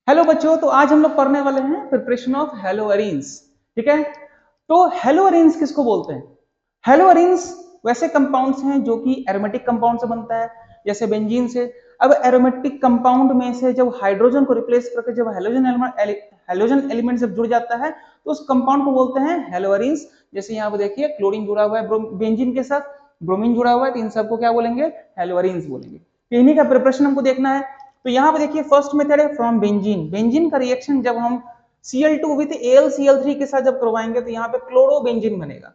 Hello बच्चों, तो आज हम लोग पढ़ने वाले हैं प्रिपरेशन ऑफ हेलोअरीन्स। ठीक है, तो हेलोअरीन्स किसको बोलते हैं? हेलोअरीन्स वैसे कंपाउंड्स हैं जो कि एरोमेटिक कंपाउंड से बनता है, जैसे बेंजीन से। अब एरोमेटिक कंपाउंड में से जब हाइड्रोजन को रिप्लेस करके जब हेलोजन एलिमेंट जब जुड़ जाता है तो उस कंपाउंड को बोलते हैं हेलोअरीन्स। जैसे यहाँ पे देखिए क्लोरीन जुड़ा हुआ है बेंजीन के साथ, ब्रोमीन जुड़ा हुआ है, तो इन सबको क्या बोलेंगे? हेलोअरीन्स बोलेंगे। तो इन्हीं का प्रिपरेशन हमको देखना है। तो यहाँ पे देखिए फर्स्ट मेथड है फ्रॉम बेंजीन। बेंजीन का रिएक्शन जब हम Cl2 विद AlCl3 के साथ जब करवाएंगे तो यहाँ पे क्लोरोबेंजीन बनेगा।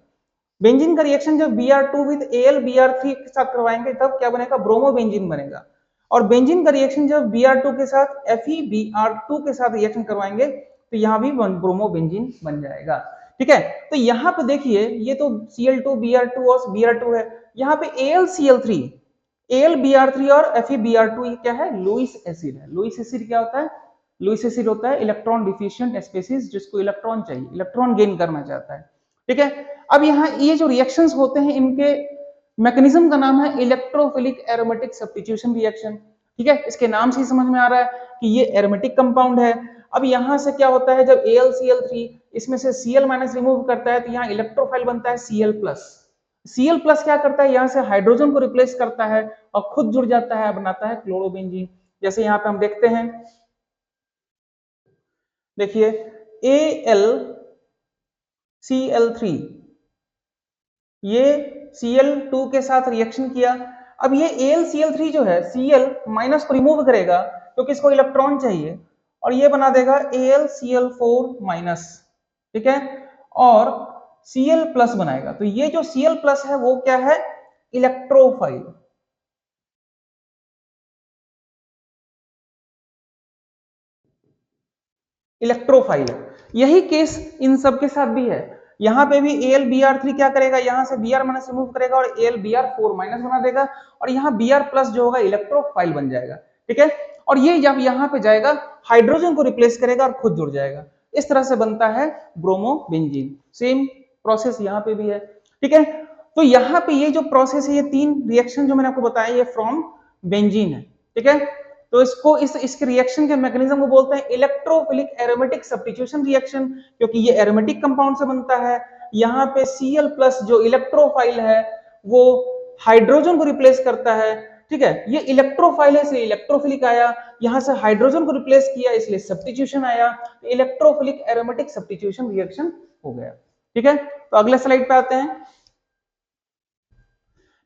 बेंजीन का रिएक्शन जब Br2 विद AlBr3 के साथ करवाएंगे तब क्या बनेगा? ब्रोमोबेंजीन बनेगा। और बेंजीन का रिएक्शन जब Br2 के साथ FeBr2 के साथ रिएक्शन करवाएंगे तो यहाँ भी ब्रोमोबेंजीन बन जाएगा। ठीक है, तो यहाँ पे देखिए ये तो Cl2 Br2 और Br2 है, यहाँ पे AlCl3 AlBr3 और FeBr2 ये क्या है? लुईस एसिड है। लुईस एसिड क्या होता है? लुईस एसिड होता है इलेक्ट्रॉन डिफिशिएंट स्पीशीज, जिसको इलेक्ट्रॉन चाहिए, इलेक्ट्रॉन गेन करना चाहता है। ठीक है, अब यहाँ ये जो रिएक्शंस होते हैं इनके मैकेनिज्म का नाम है इलेक्ट्रोफिलिक एरोमेटिक सब्स्टिट्यूशन रिएक्शन। ठीक है, इसके नाम से ही समझ में आ रहा है कि ये एरोमेटिक कंपाउंड है। अब यहाँ से क्या होता है, जब AlCl3 इसमें से Cl- रिमूव करता है तो यहाँ इलेक्ट्रोफाइल बनता है Cl+। Cl+ क्या करता है, यहाँ से हाइड्रोजन को रिप्लेस करता है और खुद जुड़ जाता है, बनाता है क्लोरोबेंजीन। जैसे यहाँ पे हम देखते हैं, देखिए AlCl3 ये Cl2 के साथ रिएक्शन किया। अब ये AlCl3 जो है Cl- को रिमूव करेगा क्योंकि इसको इलेक्ट्रॉन चाहिए और ये बना देगा AlCl4-। ठीक है, और Cl+ बनाएगा। तो ये जो Cl+ है वो क्या है? इलेक्ट्रोफाइल। इलेक्ट्रोफाइल है। यही केस इन सब के साथ भी है। यहाँ पे भी AlBr3 क्या करेगा, यहाँ से Br- रिमूव करेगा और AlBr4- बना देगा और यहाँ Br+ जो होगा इलेक्ट्रोफाइल बन जाएगा। ठीक है, और ये जब यहाँ पे जाएगा हाइड्रोजन को रिप्लेस करेगा और खुद जुड़ जाएगा। इस तरह से बनता है ब्रोमोबेंजीन। सेम प्रोसेस यहाँ पे भी है। ठीक है, तो यहाँ पे ये जो प्रोसेस है, ये तीन रिएक्शन जो मैंने आपको बताया, ये फ्रॉम बेंजीन है। ठीक है, तो इसको इसके रिएक्शन के मैकेनिज्म को बोलते हैं इलेक्ट्रोफिलिक एरोमेटिक सब्स्टिट्यूशन रिएक्शन, क्योंकि ये एरोमेटिक कंपाउंड से बनता है। यहाँ पे Cl+ जो इलेक्ट्रोफाइल है वो हाइड्रोजन को रिप्लेस करता है। ठीक है, ये इलेक्ट्रोफाइल है इसलिए इलेक्ट्रोफिलिक आया, यहाँ से हाइड्रोजन को रिप्लेस किया इसलिए सब्स्टिट्यूशन आया, इलेक्ट्रोफिलिक एरोमेटिक सब्स्टिट्यूशन रिएक्शन हो गया। ठीक है, तो अगले स्लाइड पे आते हैं।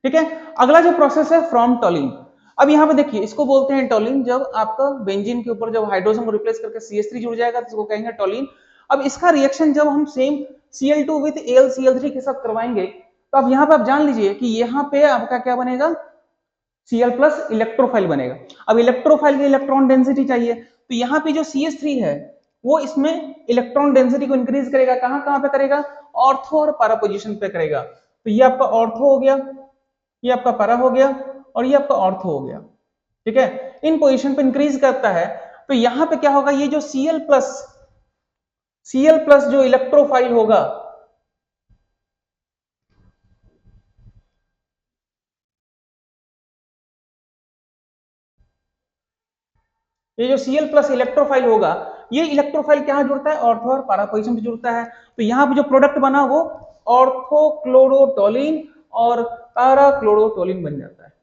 ठीक है, अगला जो प्रोसेस है फ्रॉम टोलिन। अब यहाँ पे देखिए इसको बोलते हैं टोलिन। जब आपका बेंजीन के ऊपर जब हाइड्रोजन को रिप्लेस करके CH3 जुड़ जाएगा तो इसको कहेंगे टोलिन। अब इसका रिएक्शन जब हम सेम Cl2 विद AlCl3 के साथ करवाएंगे तो अब यहाँ पे आप जान लीजिए कि यहाँ पे आपका क्या बनेगा? Cl+ इलेक्ट्रोफाइल बनेगा। अब इलेक्ट्रोफाइल की इलेक्ट्रॉन डेंसिटी चाहिए, तो यहाँ पे जो CH3 है वो इसमें इलेक्ट्रॉन डेंसिटी को इंक्रीज करेगा। कहाँ कहाँ पे करेगा? ऑर्थो और पैरा पोजीशन पे करेगा। तो ये आपका ऑर्थो हो गया, ये आपका पैरा हो गया और ये आपका ऑर्थो हो गया। ठीक है, इन पोजीशन पे इंक्रीज करता है। तो यहां पे क्या होगा, ये जो Cl+ जो इलेक्ट्रोफाइल होगा, ये जो Cl+ इलेक्ट्रोफाइल होगा, ये इलेक्ट्रोफाइल कहां जुड़ता है? ऑर्थो और पैरा पोजीशन पे जुड़ता है। तो यहां पे जो प्रोडक्ट बना वो ऑर्थोक्लोरोटोलिन और पैरा क्लोरोटोलिन बन जाता है।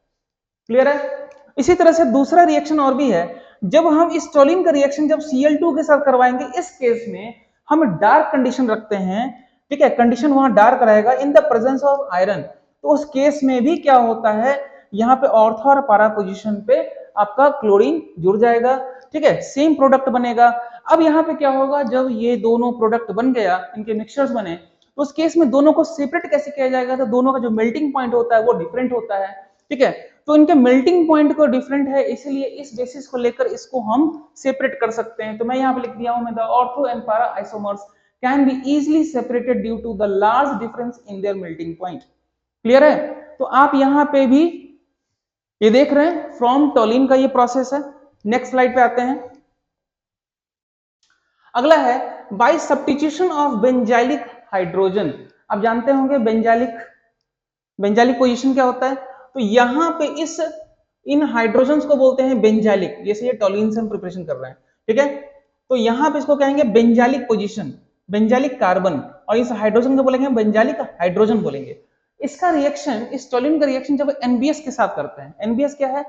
क्लियर है? इसी तरह से दूसरा रिएक्शन और भी है। जब हम इस टोलिन का रिएक्शन जब Cl2 के साथ करवाएंगे, इस केस में हम डार्क कंडीशन रखते हैं। ठीक है, कंडीशन वहां डार्क रहेगा in the presence of iron. तो उस केस में भी क्या होता है, यहाँ पे ऑर्थो और पैरा पोजीशन पे आपका क्लोरीन जुड़ जाएगा। ठीक है, सेम प्रोडक्ट बनेगा। अब यहाँ पे क्या होगा, जब ये दोनों प्रोडक्ट बन गया, इनके मिक्सचर्स बने, तो उस केस में दोनों को सेपरेट कैसे किया जाएगा? तो दोनों का जो मेल्टिंग पॉइंट होता है वो डिफरेंट होता है। ठीक है, तो इनके मेल्टिंग पॉइंट को डिफरेंट है, इसलिए इस बेसिस को लेकर इसको हम सेपरेट कर सकते हैं। तो मैं यहाँ पे लिख दिया हूं, मैं the ortho and para isomers can be easily separated due to the large difference in their melting point. Clear है? तो आप यहाँ पे भी ये देख रहे हैं फ्रॉम टोलिन का ये प्रोसेस है। नेक्स्ट स्लाइड पे आते हैं। अगला है by substitution of benzylic hydrogen. आप जानते होंगे बेंजाइलिक पोजीशन क्या होता है। तो यहाँ पे इन हाइड्रोजन को बोलते हैं बेंजाइलिक, जैसे ये टोलिन से हम प्रिपरेशन कर रहे हैं। ठीक है, तो यहां पे इसको कहेंगे बेंजालिक पोजीशन, बेंजालिक कार्बन, और इस हाइड्रोजन को बोलेंगे बेंजालिक हाइड्रोजन बोलेंगे। इसका रिएक्शन, इस टोल्यूइन का रिएक्शन जब एनबीएस के साथ करते हैं, एनबीएस क्या है,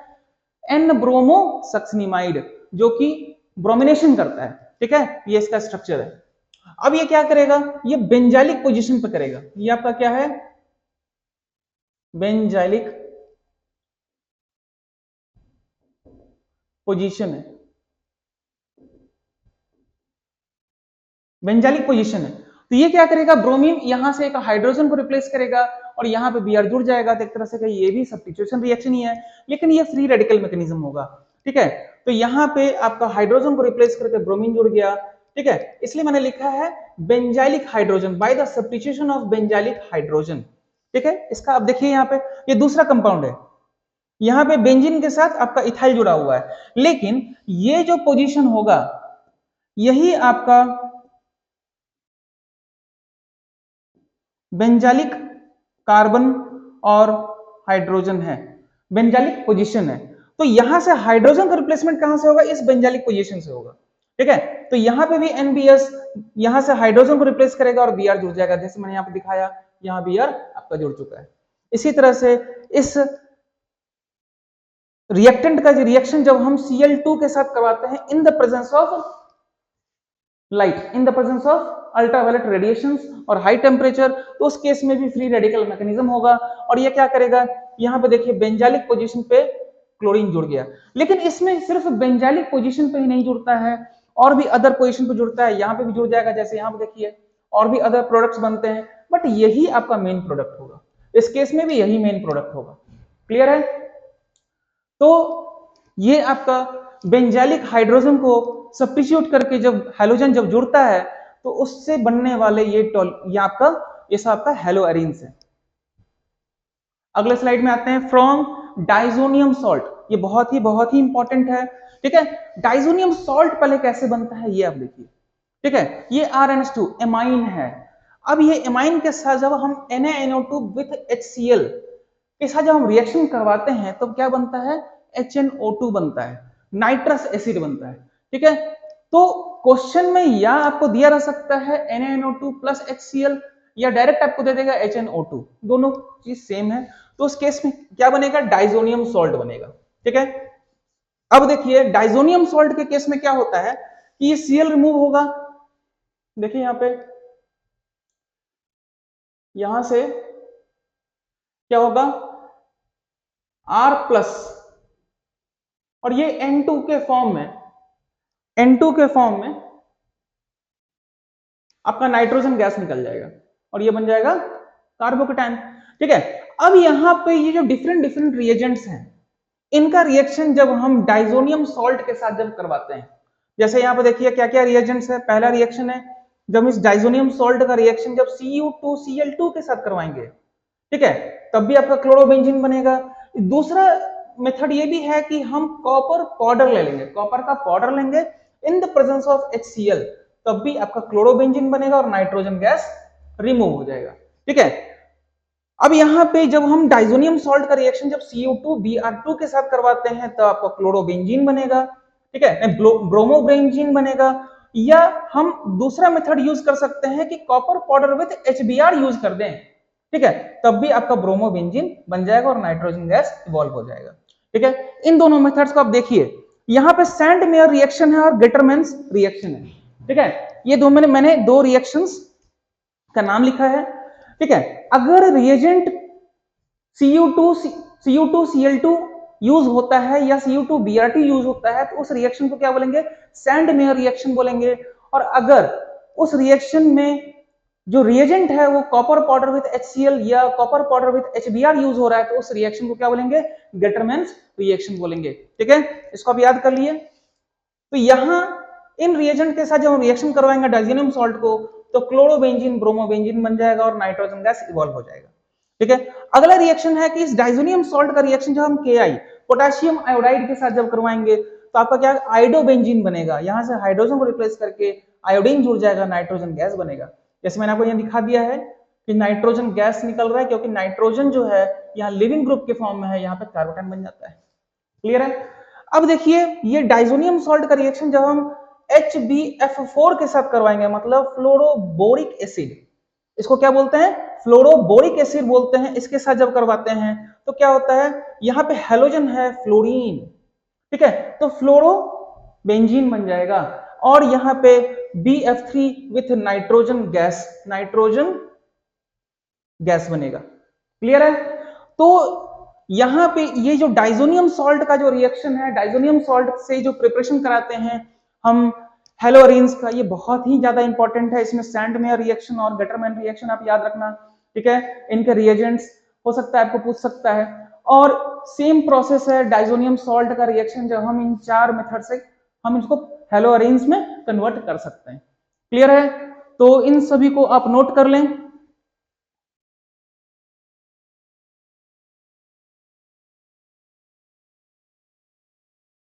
एन ब्रोमो सक्सिनिमाइड, जो कि ब्रोमिनेशन करता है, ठीक है, ये इसका स्ट्रक्चर है। अब ये क्या करेगा, ये बेंजालिक पोजीशन पे करेगा, ये आपका क्या है, बेंजालिक पोजीशन है, बेंजालिक पोजीशन है। तो ये क्या करेगा, ब्रोमीन यहां से एक हाइड्रोजन को रिप्लेस करेगा और यहां पे Br जुड़ जाएगा, तो एक तरह से ये भी सब्स्टिट्यूशन रिएक्शन ही है, लेकिन ये फ्री रेडिकल मैकेनिज्म होगा, ठीक है। तो यहाँ पे आपका हाइड्रोजन को रिप्लेस करके ब्रोमीन जुड़ गया, ठीक है, इसलिए मैंने लिखा है benzylic hydrogen, by the substitution of benzylic hydrogen, ठीक है। इसका आप देखिए यहाँ पे ये दूसरा कंपाउंड है, यहाँ पे बेंजीन के साथ आपका इथाइल जुड़ा हुआ है, लेकिन ये जो पोजीशन होगा यही आपका बेंजालिक कार्बन और हाइड्रोजन है, बेंजालिक पोजीशन है। तो यहां से हाइड्रोजन का रिप्लेसमेंट कहां से होगा, इस बेंजालिक पोजीशन से होगा, ठीक है। तो यहां पे भी एनबीएस यहां से हाइड्रोजन को रिप्लेस करेगा और Br जुड़ जाएगा, जैसे मैंने यहां पे दिखाया, यहां Br आपका जुड़ चुका है। इसी तरह से इस रिएक्टेंट का रिएक्शन जब हम Cl2 के साथ करवाते हैं in the presence of light, in the presence of ultraviolet radiations और हाई टेम्परेचर, तो उस केस में भी फ्री रेडिकल मैकेनिज्म होगा। और ये क्या करेगा, यहाँ पे देखिए बेंजालिक पोजीशन पे क्लोरीन जुड़ गया, लेकिन इसमें सिर्फ बेंजालिक पोजीशन पे ही नहीं जुड़ता है, और भी अदर पोजीशन पे जुड़ता है, यहाँ पे भी जुड़ जाएगा, जैसे यहाँ पे देखिए और भी अदर प्रोडक्ट्स बनते हैं, बट यही आपका मेन प्रोडक्ट होगा, इस केस में भी यही मेन प्रोडक्ट होगा। क्लियर है। तो ये आपका बेंजालिक हाइड्रोजन को सब्स्टिट्यूट करके जब हैलोजन जब जुड़ता है तो उससे बनने वाले ये आपका ये सब आपका हेलो एरीन्स है। अगले स्लाइड में आते हैं, फ्रॉम डाइजोनियम सॉल्ट, ये बहुत ही इंपॉर्टेंट है, ठीक है। डाइजोनियम सॉल्ट पहले कैसे बनता है ये आप देखिए, ठीक है। ये RnH2 एमाइन है। अब ये एमाइन के साथ जब हम NaNO2 विथ HCl के साथ जब हम रिएक्शन करवाते हैं तो क्या बनता है, HNO2 बनता है, नाइट्रस एसिड बनता है, ठीक है। तो क्वेश्चन में या आपको दिया रह सकता है NaNO2 प्लस HCl, या डायरेक्ट आपको दे देगा HNO2, दोनों चीज सेम है, तो उस केस में क्या बनेगा, डाइजोनियम सॉल्ट बनेगा, ठीक है। अब देखिए डाइजोनियम सॉल्ट के केस में क्या होता है कि ये Cl रिमूव होगा, देखिए यहां पे, यहां से क्या होगा R प्लस, और ये N2 के फॉर्म में, N2 के फॉर्म में आपका नाइट्रोजन गैस निकल जाएगा और ये बन जाएगा कार्बोकेटाइन, ठीक है। अब यहां पे ये जो डिफरेंट रिएजेंट्स हैं, इनका रिएक्शन जब हम डाइजोनियम सॉल्ट के साथ जब करवाते हैं, जैसे यहां पे देखिए क्या क्या रिएजेंट्स है। पहला रिएक्शन है जब इस डाइजोनियम सॉल्ट का रिएक्शन जब Cu2Cl2 के साथ करवाएंगे, ठीक है, तब भी आपका क्लोरोबेंजीन बनेगा। दूसरा मेथड ये भी है कि हम कॉपर पाउडर ले लेंगे, कॉपर का पाउडर लेंगे in the presence of HCl, तब भी आपका क्लोरोबेंजीन बनेगा और नाइट्रोजन गैस रिमूव हो जाएगा, ठीक है। अब यहां पे जब हम डाइजोनियम सॉल्ट का रिएक्शन जब Cu2Br2 के साथ करवाते हैं तो आपका क्लोरोबेंजीन बनेगा, ठीक है, ब्रोमोबेंजीन बनेगा। या हम दूसरा मेथड यूज कर सकते हैं कि copper powder with HBr use कर दें, ठीक है, तब भी आपका ब्रोमोबेंजीन बन जाएगा और नाइट्रोजन गैस इवॉल्व हो जाएगा, ठीक है। इन दोनों मेथड्स को आप देखिए, यहां पे सैंड मेयर रिएक्शन है और गेटरमैन्स रिएक्शन है, ठीक है। ये दो मैंने दो रिएक्शंस का नाम लिखा है, ठीक है। अगर रिएजेंट Cu2Cl2 यूज होता है या Cu2Br2 यूज होता है तो उस रिएक्शन को क्या बोलेंगे, सैंड मेयर रिएक्शन बोलेंगे। और अगर उस रिएक्शन में जो रिएजेंट है वो कॉपर पाउडर विद HCl या copper powder with HBr use हो रहा है तो उस रिएक्शन को क्या बोलेंगे, गेटरमैन्स रिएक्शन बोलेंगे, ठीक है। इसको आप याद कर लिए। तो यहां इन रिएजेंट के साथ जब हम रिएक्शन करवाएंगे डाइजोनियम सॉल्ट को तो क्लोरोबेंजीन ब्रोमोबेंजीन बन जाएगा और नाइट्रोजन गैस इवॉल्व हो जाएगा, ठीक है। अगला रिएक्शन है कि इस डाइजोनियम सॉल्ट का रिएक्शन जब हम Ki पोटेशियम आयोडाइड के साथ जब करवाएंगे तो आपका क्या आयोडोबेंजीन बनेगा, यहां से हाइड्रोजन को रिप्लेस करके आयोडीन जुड़ जाएगा, नाइट्रोजन गैस बनेगा। जैसे मैंने आपको यहां दिखा दिया है कि नाइट्रोजन गैस निकल रहा है क्योंकि नाइट्रोजन जो है यहाँ लिविंग ग्रुप के फॉर्म में है, यहाँ पे कार्बोटाइन बन जाता है। क्लियर है। अब देखिए ये डाइजोनियम सॉल्ट का रिएक्शन जब हम HbF4 के साथ करवाएंगे, मतलब फ्लोरोबोरिक एसिड, इसको क्या बोलते हैं, फ्लोरोबोरिक एसिड बोलते हैं। इसके साथ जब करवाते हैं तो क्या होता है, यहाँ पे हेलोजन है फ्लोरीन, ठीक है, तो फ्लोरो बेंजीन बन जाएगा, और यहाँ पे BF3 विथ नाइट्रोजन गैस बनेगा। क्लियर है? तो यहां पे ये जो डाइजोनियम सॉल्ट का जो रिएक्शन है, डाइजोनियम सॉल्ट से जो प्रिपरेशन कराते हैं हम हेलोअरीन्स का, ये बहुत ही ज्यादा इंपॉर्टेंट है। इसमें सैंडमेयर रिएक्शन और गटरमैन रिएक्शन आप याद रखना, ठीक है, इनके रिएजेंट्स हो सकता है आपको पूछ सकता है। और सेम प्रोसेस है डाइजोनियम सॉल्ट का रिएक्शन, जब हम इन 4 मेथड से हम इसको हेलोअरीन्स में कन्वर्ट कर सकते हैं। क्लियर है? तो इन सभी को आप नोट कर लें।